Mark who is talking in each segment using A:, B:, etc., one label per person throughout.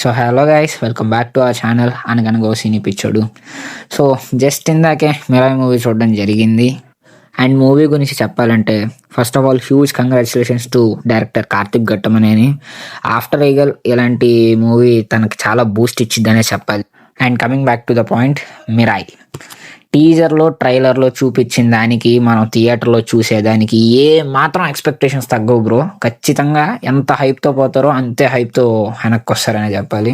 A: So hello guys, welcome back to our channel అనగనగా ఓ సినీ పిచ్చోడు. So just ఇందాకే Mirai movie చూడడం జరిగింది. అండ్ మూవీ గురించి చెప్పాలంటే first of all huge congratulations to director Karthik Ghattamaneni. After Eagle ఇలాంటి మూవీ తనకి చాలా బూస్ట్ ఇచ్చిద్దనే చెప్పాలి. And coming back to the point, Mirai టీజర్లో ట్రైలర్లో చూపించిన దానికి మనం థియేటర్లో చూసేదానికి ఏ మాత్రం ఎక్స్పెక్టేషన్స్ తగ్గవు బ్రో. ఖచ్చితంగా ఎంత హైప్తో పోతారో అంతే హైప్తో వెనక్కి వస్తారనే చెప్పాలి.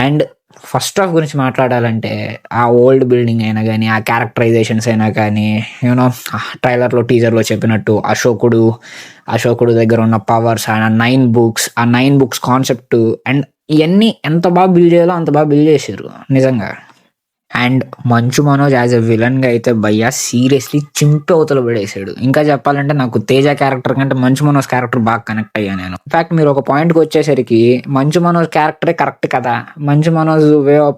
A: అండ్ ఫస్ట్ హాఫ్ గురించి మాట్లాడాలంటే ఆ ఓల్డ్ బిల్డింగ్ అయినా కానీ, ఆ క్యారెక్టరైజేషన్స్ అయినా కానీ, యూనో ట్రైలర్లో టీజర్లో చెప్పినట్టు అశోకుడు దగ్గర ఉన్న పవర్స్, ఆ 9 బుక్స్ కాన్సెప్ట్ అండ్ ఇవన్నీ ఎంత బాగా బిల్డ్ చేయాలో అంత బాగా బిల్డ్ చేశారు నిజంగా. And Manchu Manoj as a విలన్గా అయితే భయ్యా సీరియస్లీ చింపి అవతల పడేసాడు. ఇంకా చెప్పాలంటే నాకు తేజ క్యారెక్టర్ కంటే మంచు మనోజ్ క్యారెక్టర్ బాగా కనెక్ట్ అయ్యా నేను. ఇన్ఫాక్ట్ మీరు ఒక పాయింట్కి వచ్చేసరికి మంచు మనోజ్ క్యారెక్టరే కరెక్ట్ కదా, Manchu Manoj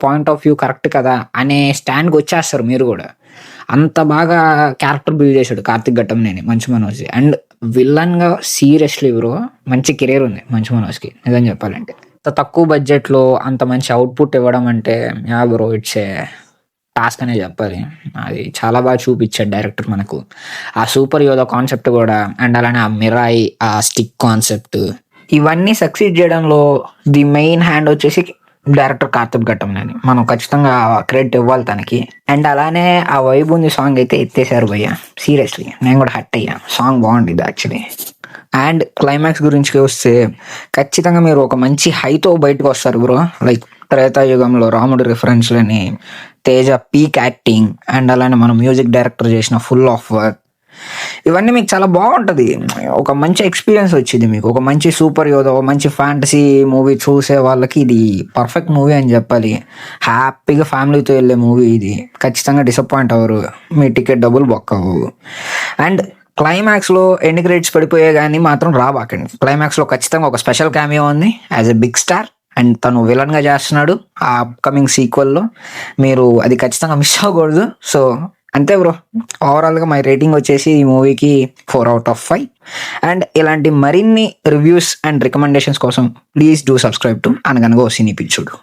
A: point of view correct కదా అనే స్టాండ్కి వచ్చేస్తారు మీరు కూడా. అంత బాగా క్యారెక్టర్ బిల్డ్ చేశాడు కార్తిక్ ఘట్టమనేని మంచు మనోజ్. అండ్ విలన్గా సీరియస్లీ బ్రో మంచి కెరీర్ ఉంది మంచు మనోజ్కి నిజం చెప్పాలంటే. అంత తక్కువ బడ్జెట్లో అంత మంచి అవుట్పుట్ ఇవ్వడం అంటే yeah bro, it's a task అనే చెప్పాలి. అది చాలా బాగా చూపించాడు డైరెక్టర్ మనకు. ఆ సూపర్ యోధా కాన్సెప్ట్ కూడా, అండ్ అలానే ఆ మిరాయి, ఆ స్టిక్ కాన్సెప్ట్, ఇవన్నీ సక్సీడ్ చేయడంలో ది మెయిన్ హ్యాండ్ వచ్చేసి డైరెక్టర్ కార్తిక్ ఘట్టమనేని. మనం ఖచ్చితంగా క్రెడిట్ ఇవ్వాలి తనకి. అండ్ అలానే ఆ వైబ్ ఉంది సాంగ్ అయితే ఎత్తేసారు భయ్య. సీరియస్లీ నేను కూడా హట్ అయ్యా, సాంగ్ బాగుండేది యాక్చువల్లీ. అండ్ క్లైమాక్స్ గురించి వస్తే ఖచ్చితంగా మీరు ఒక మంచి హైతో బయటకు వస్తారు బ్రో. లైక్ త్రేతాయుగంలో రాముడి రిఫరెన్స్లని, తేజ పీక్ యాక్టింగ్, అండ్ అలానే మన మ్యూజిక్ డైరెక్టర్ చేసిన ఫుల్ ఆఫ్ వర్క్, ఇవన్నీ మీకు చాలా బాగుంటుంది. ఒక మంచి ఎక్స్పీరియన్స్ వచ్చింది మీకు. ఒక మంచి సూపర్ యోధా, ఒక మంచి ఫ్యాంటసీ మూవీ చూసే వాళ్ళకి ఇది పర్ఫెక్ట్ మూవీ అని చెప్పాలి. హ్యాపీగా ఫ్యామిలీతో వెళ్ళే మూవీ ఇది. ఖచ్చితంగా డిసప్పాయింట్ అవ్వరు, మీ టికెట్ డబ్బులు బొక్కవు. అండ్ క్లైమాక్స్లో ఎండ్ క్రెడిట్స్ పడిపోయే కానీ మాత్రం రాబాకండి. క్లైమాక్స్లో ఖచ్చితంగా ఒక స్పెషల్ క్యామియో ఉంది as a big star, and తను విలన్గా చేస్తున్నాడు ఆ అప్కమింగ్ సీక్వెల్లో. మీరు అది ఖచ్చితంగా మిస్ అవ్వకూడదు. సో అంతే బ్రో, ఓవరాల్గా మై రేటింగ్ వచ్చేసి ఈ మూవీకి 4/5. అండ్ ఇలాంటి మరిన్ని రివ్యూస్ అండ్ రికమెండేషన్స్ కోసం ప్లీజ్ డూ సబ్స్క్రైబ్ టు అనగనగా ఓ సినీ పిచ్చోడు.